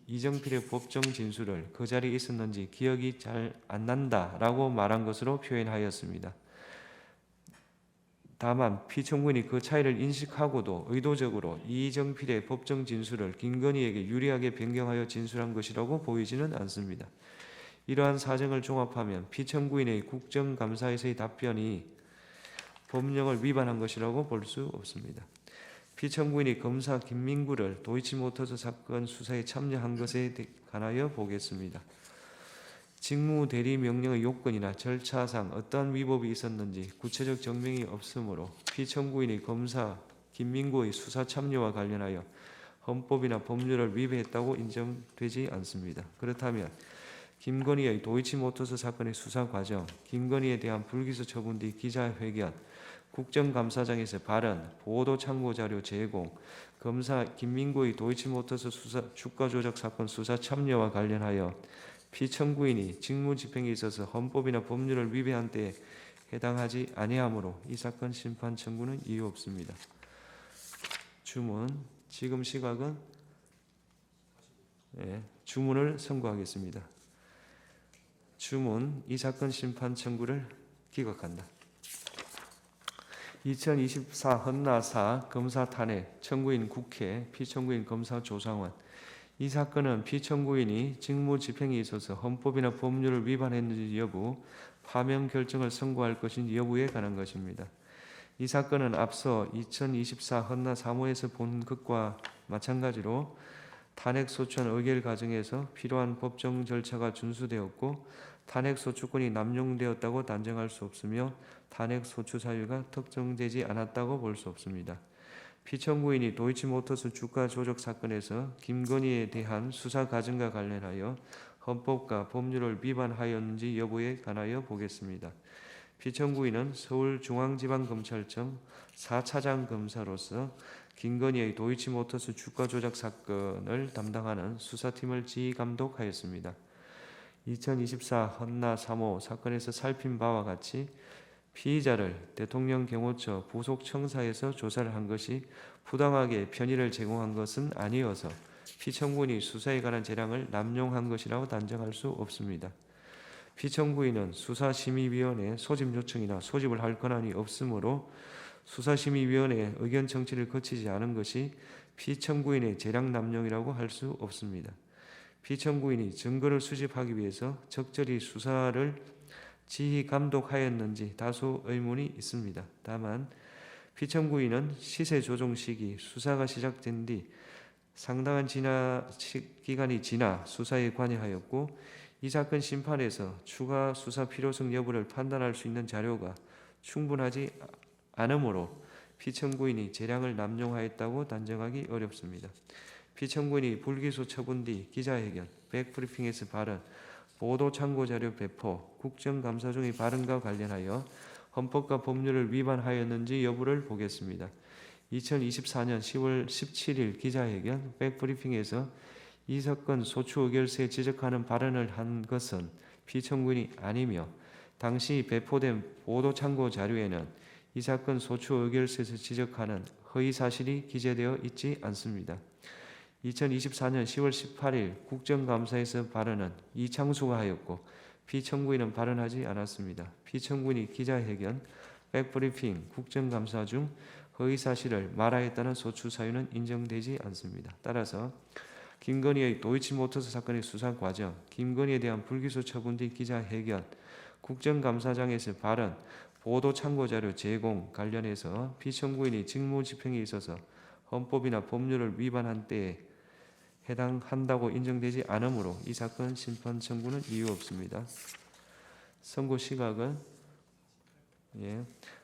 이정필의 법정 진술을 그 자리에 있었는지 기억이 잘 안 난다라고 말한 것으로 표현하였습니다. 다만 피청구인이 그 차이를 인식하고도 의도적으로 이정필의 법정 진술을 김건희에게 유리하게 변경하여 진술한 것이라고 보이지는 않습니다. 이러한 사정을 종합하면 피청구인의 국정감사에서의 답변이 법령을 위반한 것이라고 볼 수 없습니다. 피청구인이 검사 김민구를 도이치모터스 사건 수사에 참여한 것에 관하여 보겠습니다. 직무대리 명령의 요건이나 절차상 어떠한 위법이 있었는지 구체적 증명이 없으므로 피청구인이 검사 김민구의 수사 참여와 관련하여 헌법이나 법률을 위배했다고 인정되지 않습니다. 그렇다면 김건희의 도이치모터스 사건의 수사 과정, 김건희에 대한 불기소 처분 뒤 기자회견, 국정감사장에서 발언, 보도 참고 자료 제공, 검사 김민구의 도이치모터스 수사 주가 조작 사건 수사 참여와 관련하여 피청구인이 직무집행에 있어서 헌법이나 법률을 위배한 때에 해당하지 아니하므로 이 사건 심판 청구는 이유 없습니다. 주문, 지금 시각은 주문을 선고하겠습니다. 주문, 이 사건 심판 청구를 기각한다. 2024 헌나사 검사 탄핵, 청구인 국회, 피청구인 검사 조상원. 이 사건은 피청구인이 직무 집행에 있어서 헌법이나 법률을 위반했는지 여부, 파면 결정을 선고할 것인지 여부에 관한 것입니다. 이 사건은 앞서 2024 헌나 사무에서 본 것과 마찬가지로 탄핵 소추안 의결 과정에서 필요한 법정 절차가 준수되었고 탄핵 소추권이 남용되었다고 단정할 수 없으며 탄핵 소추 사유가 특정되지 않았다고 볼 수 없습니다. 피청구인이 도이치모터스 주가 조작 사건에서 김건희에 대한 수사 과정과 관련하여 헌법과 법률을 위반하였는지 여부에 관하여 보겠습니다. 피청구인은 서울중앙지방검찰청 4차장 검사로서 김건희의 도이치모터스 주가 조작 사건을 담당하는 수사팀을 지휘 감독하였습니다. 2024 헌나 3호 사건에서 살핀 바와 같이 피의자를 대통령 경호처 부속 청사에서 조사를 한 것이 부당하게 편의를 제공한 것은 아니어서 피청구인이 수사에 관한 재량을 남용한 것이라고 단정할 수 없습니다. 피청구인은 수사심의위원회 소집 요청이나 소집을 할 권한이 없으므로 수사심의위원회 의견 청취를 거치지 않은 것이 피청구인의 재량 남용이라고 할 수 없습니다. 피청구인이 증거를 수집하기 위해서 적절히 수사를 지휘 감독하였는지 다소 의문이 있습니다. 다만 피청구인은 시세 조정 시기 수사가 시작된 뒤 상당한 기간이 지나 수사에 관여하였고 이 사건 심판에서 추가 수사 필요성 여부를 판단할 수 있는 자료가 충분하지 않으므로 피청구인이 재량을 남용하였다고 단정하기 어렵습니다. 피청구인이 불기소 처분 뒤 기자회견, 백브리핑에서 발언, 보도 참고 자료 배포, 국정감사 중의 발언과 관련하여 헌법과 법률을 위반하였는지 여부를 보겠습니다. 2024년 10월 17일 기자회견, 백브리핑에서 이 사건 소추 의결서에 지적하는 발언을 한 것은 피청구인이 아니며 당시 배포된 보도 참고 자료에는 이 사건 소추 의결서에서 지적하는 허위 사실이 기재되어 있지 않습니다. 2024년 10월 18일 국정감사에서 발언은 이창수가 하였고 피청구인은 발언하지 않았습니다. 피청구인이 기자회견, 백브리핑, 국정감사 중 허위 사실을 말하였다는 소추 사유는 인정되지 않습니다. 따라서 김건희의 도이치모터스 사건의 수사 과정, 김건희에 대한 불기소 처분 뒤 기자회견, 국정감사장에서 발언, 보도 참고자료 제공 관련해서 피청구인이 직무집행에 있어서 헌법이나 법률을 위반한 때에 해당한다고 인정되지 않으므로 이 사건 심판 청구는 이유 없습니다. 선고 시각은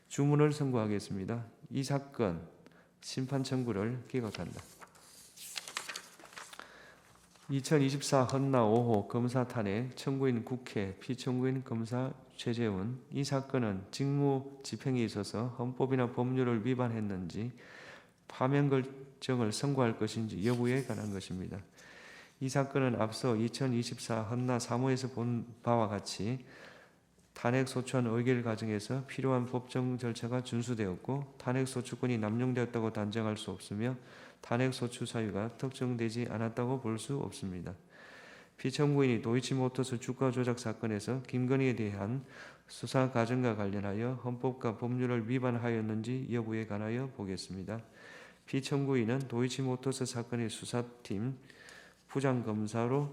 주문을 선고하겠습니다. 이 사건 심판 청구를 기각한다. 2024 헌나 5호 검사 탄핵 청구인 국회 피청구인 검사 최재훈 이 사건은 직무 집행에 있어서 헌법이나 법률을 위반했는지 파면 결정을 선고할 것인지 여부에 관한 것입니다. 이 사건은 앞서 2024 헌나 3호에서 본 바와 같이 탄핵 소추안 의결 과정에서 필요한 법정 절차가 준수되었고 탄핵 소추권이 남용되었다고 단정할 수 없으며 탄핵 소추 사유가 특정되지 않았다고 볼 수 없습니다. 피청구인이 도이치모터스 주가 조작 사건에서 김건희에 대한 수사 과정과 관련하여 헌법과 법률을 위반하였는지 여부에 관하여 보겠습니다. 피청구인은 도이치모터스 사건의 수사팀 부장검사로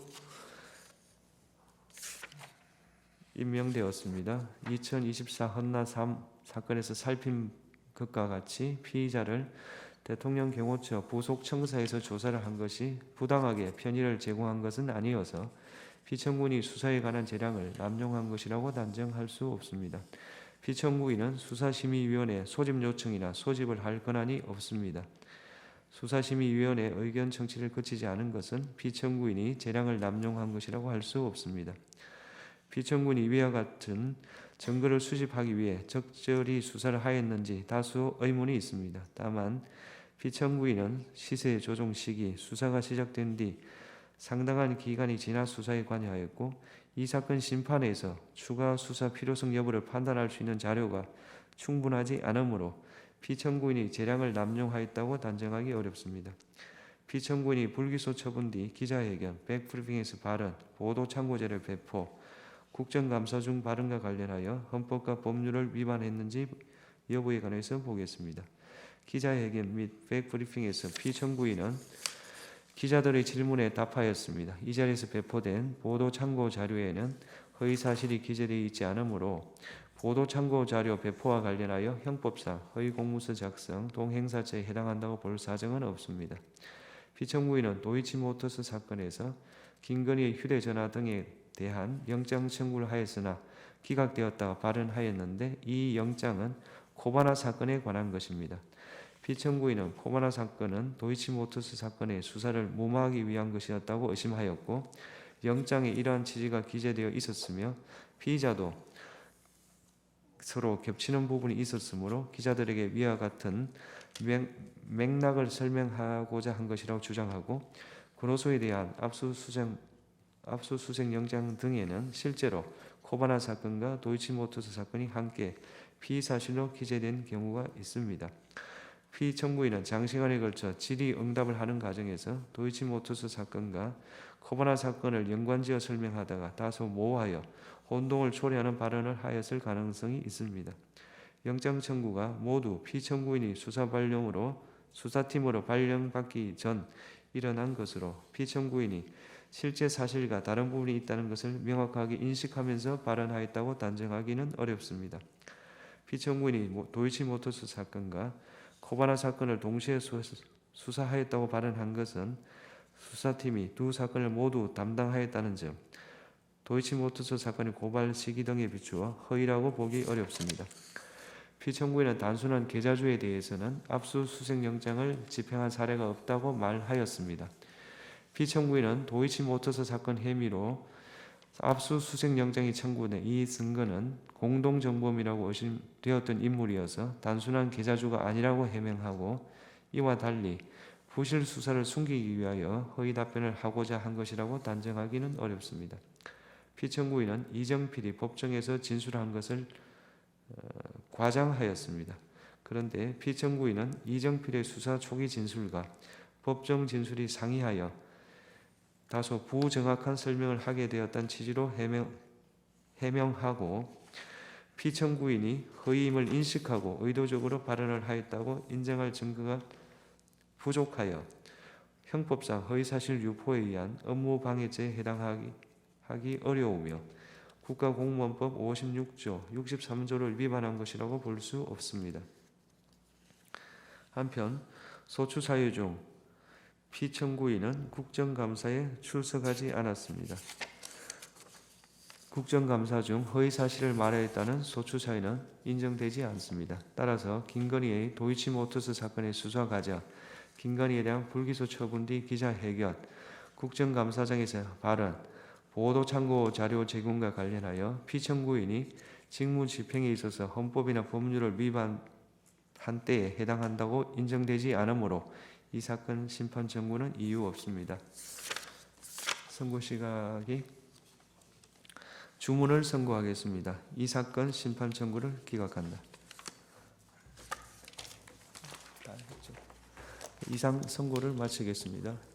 임명되었습니다. 2024 헌나 3 사건에서 살핀 것과 같이 피의자를 대통령 경호처 부속 청사에서 조사를 한 것이 부당하게 편의를 제공한 것은 아니어서 피청구인이 수사에 관한 재량을 남용한 것이라고 단정할 수 없습니다. 피청구인은 수사심의위원회 소집 요청이나 소집을 할 권한이 없습니다. 수사심의위원회 의견 청취를 거치지 않은 것은 피청구인이 재량을 남용한 것이라고 할 수 없습니다. 피청구인이 위와 같은 증거를 수집하기 위해 적절히 수사를 하였는지 다수 의문이 있습니다. 다만 피청구인은 시세 조정 시기 수사가 시작된 뒤 상당한 기간이 지나 수사에 관여하였고 이 사건 심판에서 추가 수사 필요성 여부를 판단할 수 있는 자료가 충분하지 않으므로 피청구인이 재량을 남용하였다고 단정하기 어렵습니다. 피청구인이 불기소 처분 뒤 기자회견, 백브리핑에서 발언, 보도 참고자료 배포, 국정감사 중 발언과 관련하여 헌법과 법률을 위반했는지 여부에 관해서 보겠습니다. 기자회견 및 백브리핑에서 피청구인은 기자들의 질문에 답하였습니다. 이 자리에서 배포된 보도 참고 자료에는 허위 사실이 기재되어 있지 않으므로 보도 참고 자료 배포와 관련하여 형법상 허위 공문서 작성, 동행사죄에 해당한다고 볼 사정은 없습니다. 피청구인은 도이치모터스 사건에서 김건희의 휴대전화 등에 대한 영장 청구를 하였으나 기각되었다고 발언하였는데 이 영장은 코바나 사건에 관한 것입니다. 피청구인은 코바나 사건은 도이치모터스 사건의 수사를 무마하기 위한 것이었다고 의심하였고 영장에 이러한 취지가 기재되어 있었으며 피의자도 서로 겹치는 부분이 있었으므로 기자들에게 위와 같은 맥락을 설명하고자 한 것이라고 주장하고 군호소에 대한 압수수색 영장 등에는 실제로 코바나 사건과 도이치모터스 사건이 함께 피의사실로 기재된 경우가 있습니다. 피청구인은 장시간에 걸쳐 질의응답을 하는 과정에서 도이치모터스 사건과 코바나 사건을 연관지어 설명하다가 다소 모호하여 혼동을 초래하는 발언을 하였을 가능성이 있습니다. 영장 청구가 모두 피청구인이 수사팀으로 발령받기 전 일어난 것으로 피청구인이 실제 사실과 다른 부분이 있다는 것을 명확하게 인식하면서 발언하였다고 단정하기는 어렵습니다. 피청구인이 도이치모터스 사건과 코바나 사건을 동시에 수사하였다고 발언한 것은 수사팀이 두 사건을 모두 담당하였다는 점, 도이치모터스 사건의 고발 시기 등에 비추어 허위라고 보기 어렵습니다. 피청구인은 단순한 계좌주에 대해서는 압수수색 영장을 집행한 사례가 없다고 말하였습니다. 피청구인은 도이치모터스 사건 혐의로 압수수색 영장이 청구된 이 증거는 공동정범이라고 의심되었던 인물이어서 단순한 계좌주가 아니라고 해명하고 이와 달리 부실 수사를 숨기기 위하여 허위 답변을 하고자 한 것이라고 단정하기는 어렵습니다. 피청구인은 이정필이 법정에서 진술한 것을 과장하였습니다. 그런데 피청구인은 이정필의 수사 초기 진술과 법정 진술이 상이하여 다소 부정확한 설명을 하게 되었다는 취지로 해명하고 피청구인이 허위임을 인식하고 의도적으로 발언을 하였다고 인정할 증거가 부족하여 형법상 허위사실 유포에 의한 업무방해죄에 해당하기 어려우며 국가공무원법 56조, 63조를 위반한 것이라고 볼 수 없습니다. 한편 소추 사유 중 피청구인은 국정감사에 출석하지 않았습니다. 국정감사 중 허위사실을 말하였다는 소추 사유는 인정되지 않습니다. 따라서 김건희의 도이치모터스 사건의 수사 과정, 김건희에 대한 불기소 처분 뒤 기자회견, 국정감사장에서 발언, 보도 참고 자료 제공과 관련하여 피청구인이 직무 집행에 있어서 헌법이나 법률을 위반한 때에 해당한다고 인정되지 않으므로 이 사건 심판 청구는 이유 없습니다. 선고 시각이 주문을 선고하겠습니다. 이 사건 심판 청구를 기각한다. 이상 선고를 마치겠습니다.